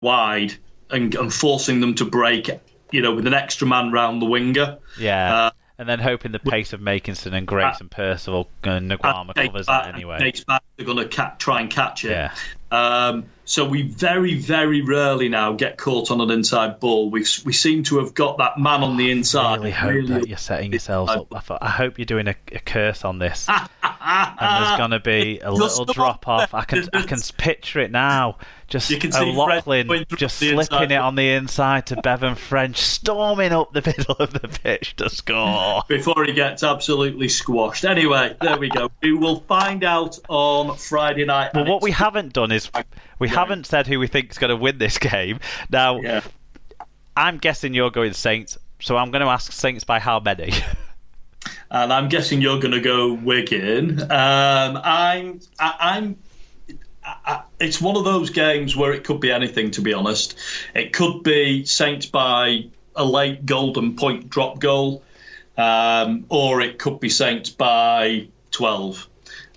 wide and forcing them to break, with an extra man round the winger. Yeah. And then hoping the pace of Makinson and Grace and Percival and Nguama covers it anyway. They're going to try and catch it. Yeah. So we very, very rarely now get caught on an inside ball. We seem to have got that man on the inside. I really hope that you're setting yourselves up. I hope you're doing a curse on this. And there's going to be a little drop off. I can picture it now. Just O'Loughlin just slipping it on the inside to Bevan French, storming up the middle of the pitch to score. Before he gets absolutely squashed. Anyway, there we go. We will find out on Friday night. Well, what we haven't done is we haven't said who we think is going to win this game. Now, I'm guessing you're going Saints, so I'm going to ask Saints by how many? And I'm guessing you're going to go Wigan. It's one of those games where it could be anything, to be honest. It could be Saints by a late golden point drop goal, or it could be Saints by 12.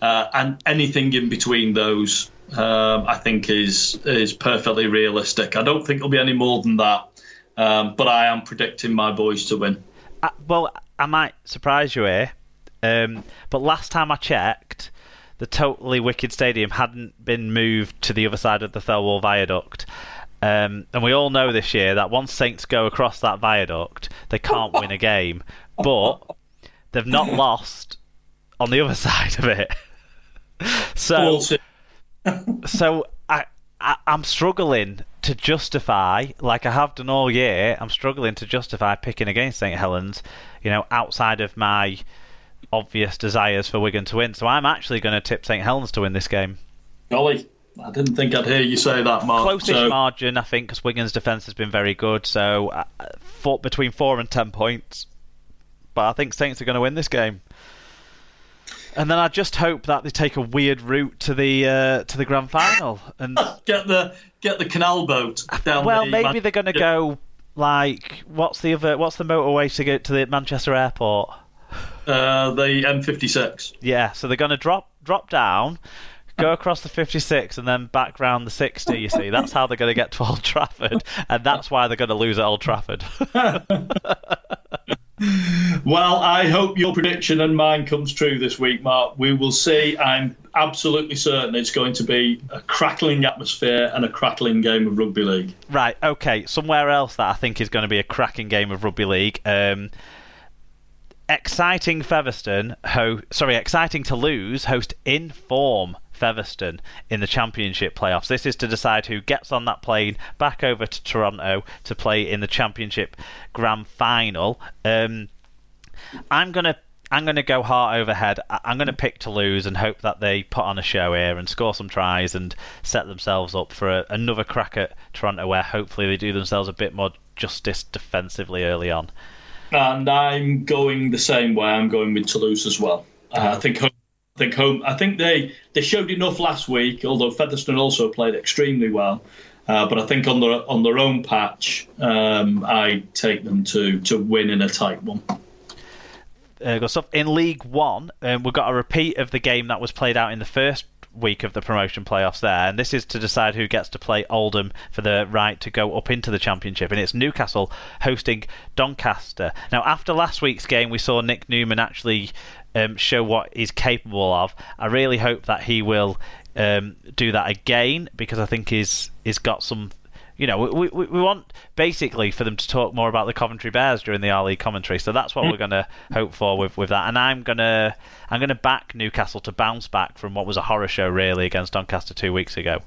And anything in between those, I think, is perfectly realistic. I don't think it'll be any more than that, but I am predicting my boys to win. Well, I might surprise you here, but last time I checked, the totally wicked stadium hadn't been moved to the other side of the Thelwall Viaduct. And we all know this year that once Saints go across that viaduct, they can't win a game. But they've not lost on the other side of it. So I'm struggling to justify, like I have done all year, I'm struggling to justify picking against St Helens, outside of my obvious desires for Wigan to win. So I'm actually going to tip St Helens to win this game. Golly, I didn't think I'd hear you say that, Mark. Close-ish margin, I think, because Wigan's defence has been very good. So between 4 and 10 points. But I think Saints are going to win this game. And then I just hope that they take a weird route to the grand final and get the canal boat down. Well, maybe they're going to go like what's the motorway to get to the Manchester airport? The M56. Yeah, so they're going to drop down, go across the 56, and then back round the 60. You see, that's how they're going to get to Old Trafford, and that's why they're going to lose at Old Trafford. Well, I hope your prediction and mine comes true this week, Mark. We will see. I'm absolutely certain it's going to be a crackling atmosphere and a crackling game of rugby league. Right, okay. Somewhere else that I think is going to be a cracking game of rugby league. Exciting Toulouse host in-form Featherstone in the Championship playoffs. This is to decide who gets on that plane back over to Toronto to play in the Championship Grand Final. I'm gonna go heart over head. I'm gonna pick Toulouse and hope that they put on a show here and score some tries and set themselves up for another crack at Toronto, where hopefully they do themselves a bit more justice defensively early on. And I'm going the same way. I'm going with Toulouse as well. I think they showed enough last week, although Featherstone also played extremely well. But I think on their own patch, I take them to win in a tight one. Good stuff. In League One, we've got a repeat of the game that was played out in the first week of the promotion playoffs there, and this is to decide who gets to play Oldham for the right to go up into the Championship, and it's Newcastle hosting Doncaster. Now, after last week's game, we saw Nick Newman actually show what he's capable of. I really hope that he will do that again, because I think he's got some. We want basically for them to talk more about the Coventry Bears during the R League commentary, so that's what we're going to hope for with that. And I'm gonna back Newcastle to bounce back from what was a horror show really against Doncaster 2 weeks ago.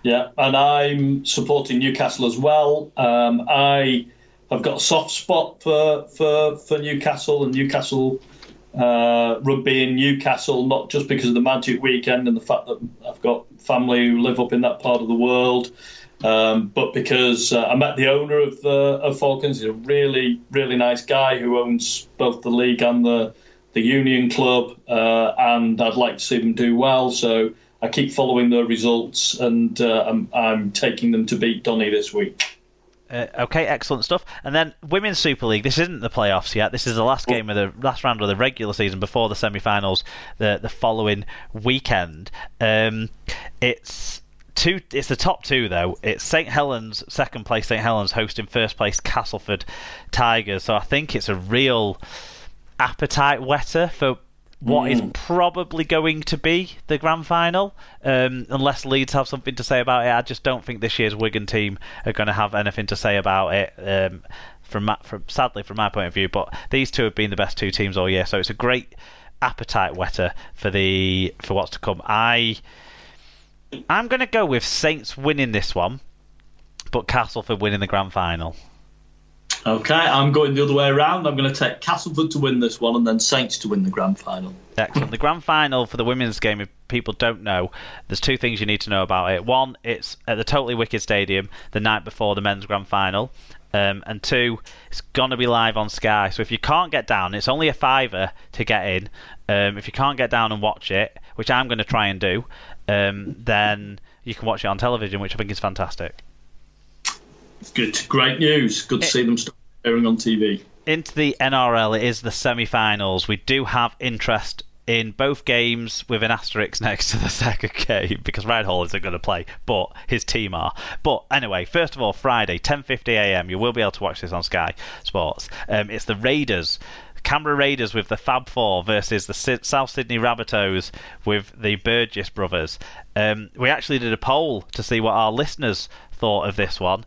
Yeah, and I'm supporting Newcastle as well. I have got a soft spot for Newcastle and Newcastle rugby in Newcastle, not just because of the Magic Weekend and the fact that I've got family who live up in that part of the world. But because I met the owner of Falcons. He's a really, really nice guy who owns both the league and the Union Club, and I'd like to see them do well. So I keep following their results, and I'm taking them to beat Donny this week. Okay, excellent stuff. And then Women's Super League. This isn't the playoffs yet. This is the last game of the last round of the regular season before the semi-finals the following weekend. It's It's the top two though. It's St Helens, second place St Helens hosting first place Castleford Tigers. So I think it's a real appetite whetter for what is probably going to be the grand final, unless Leeds have something to say about it. I just don't think this year's Wigan team are going to have anything to say about it. Sadly, from my point of view, but these two have been the best two teams all year, so it's a great appetite whetter for what's to come. I'm going to go with Saints winning this one, but Castleford winning the grand final. Okay, I'm going the other way around. I'm going to take Castleford to win this one and then Saints to win the grand final. Excellent. The grand final for the women's game, if people don't know, there's two things you need to know about it. One, it's at the Totally Wicked Stadium the night before the men's grand final. And two, it's going to be live on Sky. So if you can't get down, it's only a £5 to get in. If you can't get down and watch it, which I'm going to try and do, then you can watch it on television, which I think is fantastic. Good. Great news. Good to see them start appearing on TV. Into the NRL, it is the semi-finals. We do have interest in both games with an asterisk next to the second game because Ryan Hall isn't going to play, but his team are. But anyway, first of all, Friday, 10:50am, you will be able to watch this on Sky Sports. It's the Raiders, Canberra Raiders with the Fab Four versus the South Sydney Rabbitohs with the Burgess brothers. We actually did a poll to see what our listeners thought of this one.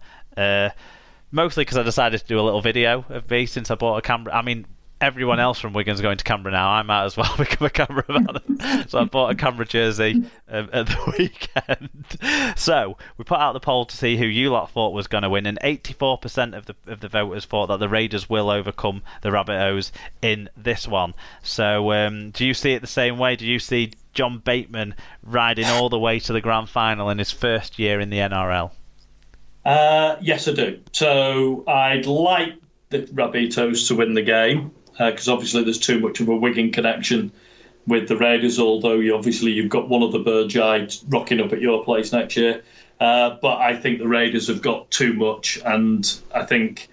Mostly because I decided to do a little video of me since I bought a Canberra. I mean, everyone else from Wigan's going to Canberra now. I might as well become a Canberra fan. So I bought a Canberra jersey at the weekend. So we put out the poll to see who you lot thought was going to win, and 84% of the voters thought that the Raiders will overcome the Rabbitohs in this one. So do you see it the same way? Do you see John Bateman riding all the way to the grand final in his first year in the NRL? Yes, I do. So I'd like the Rabbitohs to win the game because obviously there's too much of a Wigan connection with the Raiders, although you've got one of the Burgeye rocking up at your place next year. But I think the Raiders have got too much, and I think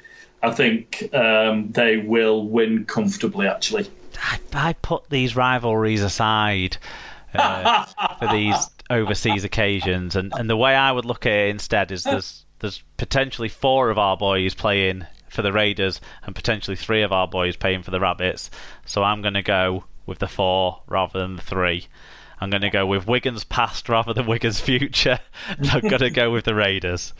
they will win comfortably, actually. I put these rivalries aside for these overseas occasions, and the way I would look at it instead is there's potentially 4 of our boys playing for the Raiders and potentially 3 of our boys playing for the Rabbits. So I'm going to go with the 4 rather than the 3. I'm going to go with Wigan's past rather than Wigan's future. I'm going to go with the Raiders.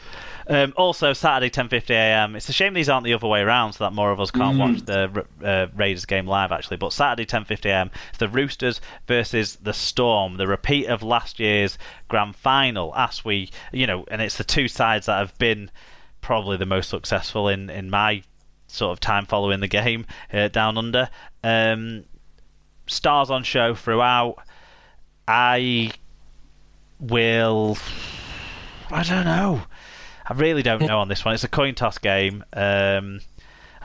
Also, Saturday, 10:50am. It's a shame these aren't the other way around, so that more of us can't watch the Raiders game live, actually. But Saturday, 10:50am, it's the Roosters versus the Storm, the repeat of last year's grand final. And it's the two sides that have been probably the most successful in my sort of time following the game down under. Stars on show throughout. I don't know. I really don't know on this one. It's a coin toss game. I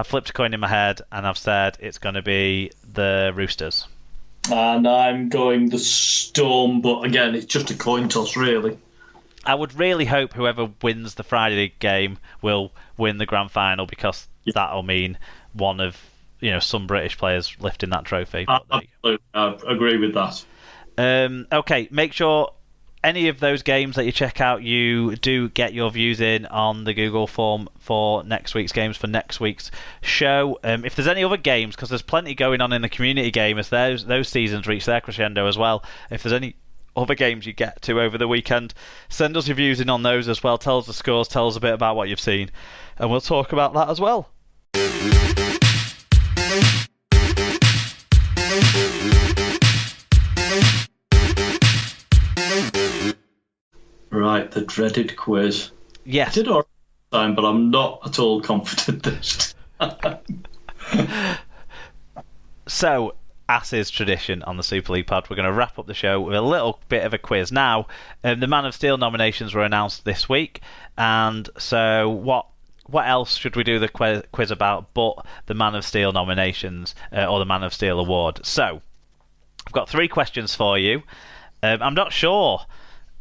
flipped a coin in my head and I've said it's going to be the Roosters. And I'm going the Storm, but again, it's just a coin toss, really. I would really hope whoever wins the Friday game will win the grand final because that'll mean one of some British players lifting that trophy. Absolutely, I agree with that. Okay, make sure any of those games that you check out, you do get your views in on the Google form for next week's games, for next week's show. If there's any other games, because there's plenty going on in the community game as those seasons reach their crescendo as well. If there's any other games you get to over the weekend, send us your views in on those as well. Tell us the scores, tell us a bit about what you've seen, and we'll talk about that as well. Right, the dreaded quiz. Yes. I did all right this time, but I'm not at all confident this time. So, as is tradition on the Super League Pod, we're going to wrap up the show with a little bit of a quiz. Now, the Man of Steel nominations were announced this week, and so what else should we do the quiz about but the Man of Steel nominations or the Man of Steel award? So, I've got 3 questions for you. I'm not sure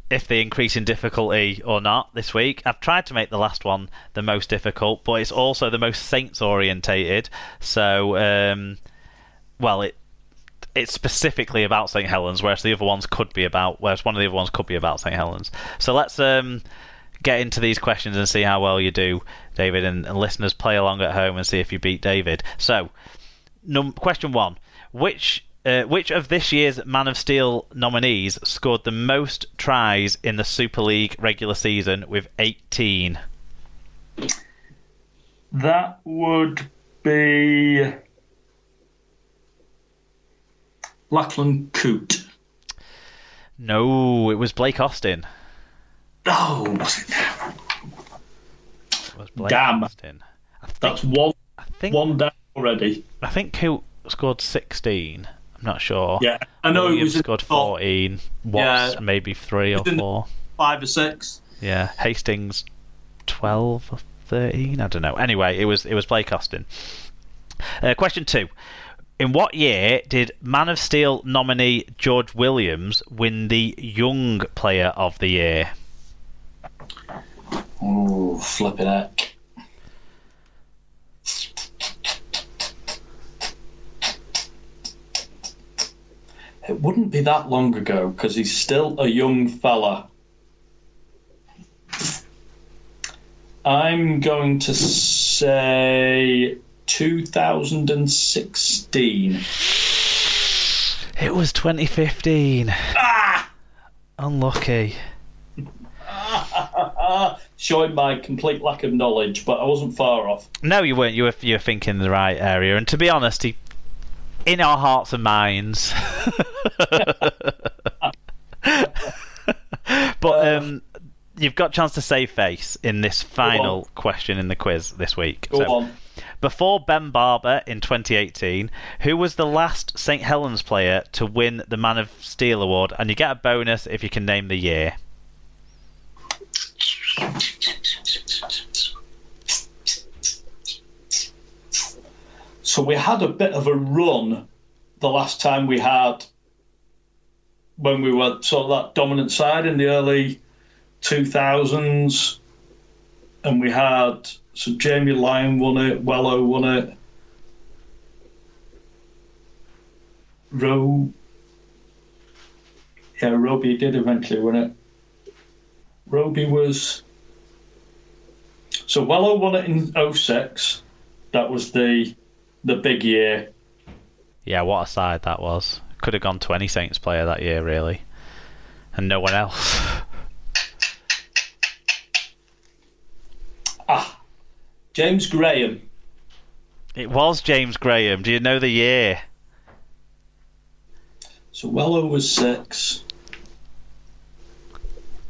if they increase in difficulty or not this week. I've tried to make the last one the most difficult, but it's also the most Saints orientated. So, it's specifically about St Helens, whereas one of the other ones could be about St Helens. So let's get into these questions and see how well you do, David, and listeners play along at home and see if you beat David. So, question 1: Which of this year's Man of Steel nominees scored the most tries in the Super League regular season with 18? That would be Lachlan Coote. No, it was Blake Austin. Oh, was it? It was Blake Damn. Austin. That's one down already. I think Coote scored 16. I'm not sure. Yeah, I know Williams he was scored 14. Watts maybe 3 or 4. 5 or 6. Yeah, Hastings 12 or 13. I don't know. Anyway, it was Blake Austin. Question 2: In what year did Man of Steel nominee George Williams win the Young Player of the Year? Oh, flipping heck. It wouldn't be that long ago because he's still a young fella. I'm going to say 2016. It was 2015. Ah! Unlucky. Showing my complete lack of knowledge, but I wasn't far off. No, you weren't. You were thinking the right area. And to be honest, in our hearts and minds. But you've got a chance to save face in this final question in the quiz this week. Go on. Before Ben Barber in 2018, who was the last St Helens player to win the Man of Steel award? And you get a bonus if you can name the year. So we had a bit of a run the last time we had, when we were sort of that dominant side in the early 2000s, and we had, so Jamie Lyon won it, Wello won it, Roby did eventually win it. Roby was, so Wello won it in 06. That was the big year. Yeah, what a side that was. Could have gone to any Saints player that year, really. And no one else. James Graham. It was James Graham. Do you know the year? So Wello was 6.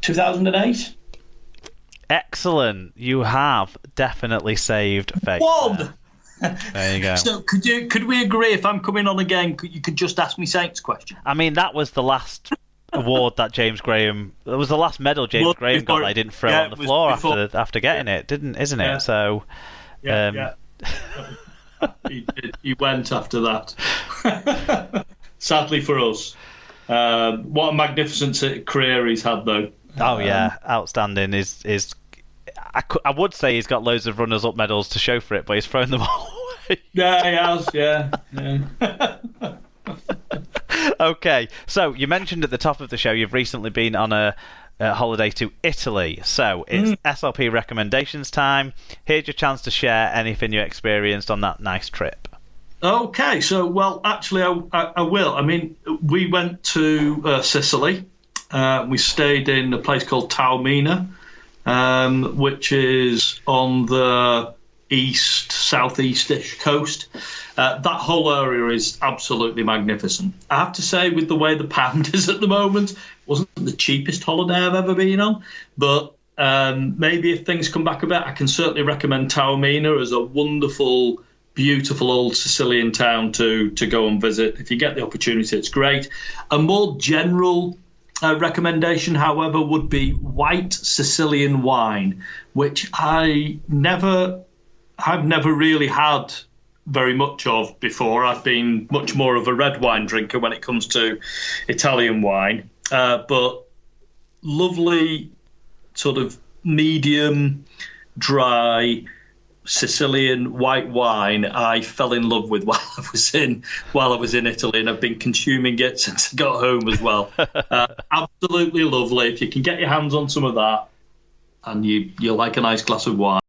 2008? Excellent. You have definitely saved face. One! There you go. So could we agree, if I'm coming on again, you could just ask me Saints question? I mean, that was the last award that James Graham... It was the last medal James Graham got that he didn't throw on the floor after getting it, isn't it? So... He went after that. Sadly for us. What a magnificent career he's had, though. Oh, yeah. Outstanding. I would say he's got loads of runners-up medals to show for it, but he's thrown them all away. Yeah, he has, yeah. Okay, so you mentioned at the top of the show you've recently been on a holiday to Italy. So it's SLP recommendations time. Here's your chance to share anything you experienced on that nice trip. Okay, so, well, actually, I will. I mean, we went to Sicily. We stayed in a place called Taormina, which is on the southeast-ish coast. That whole area is absolutely magnificent. I have to say, with the way the pound is at the moment, it wasn't the cheapest holiday I've ever been on. But maybe if things come back a bit, I can certainly recommend Taormina as a wonderful, beautiful old Sicilian town to go and visit. If you get the opportunity, it's great. A more general recommendation, however, would be white Sicilian wine, which I've never really had very much of before. I've been much more of a red wine drinker when it comes to Italian wine, but lovely sort of medium dry Sicilian white wine I fell in love with while I was in Italy, and I've been consuming it since I got home as well. Absolutely lovely. If you can get your hands on some of that, and you'll like a nice glass of wine.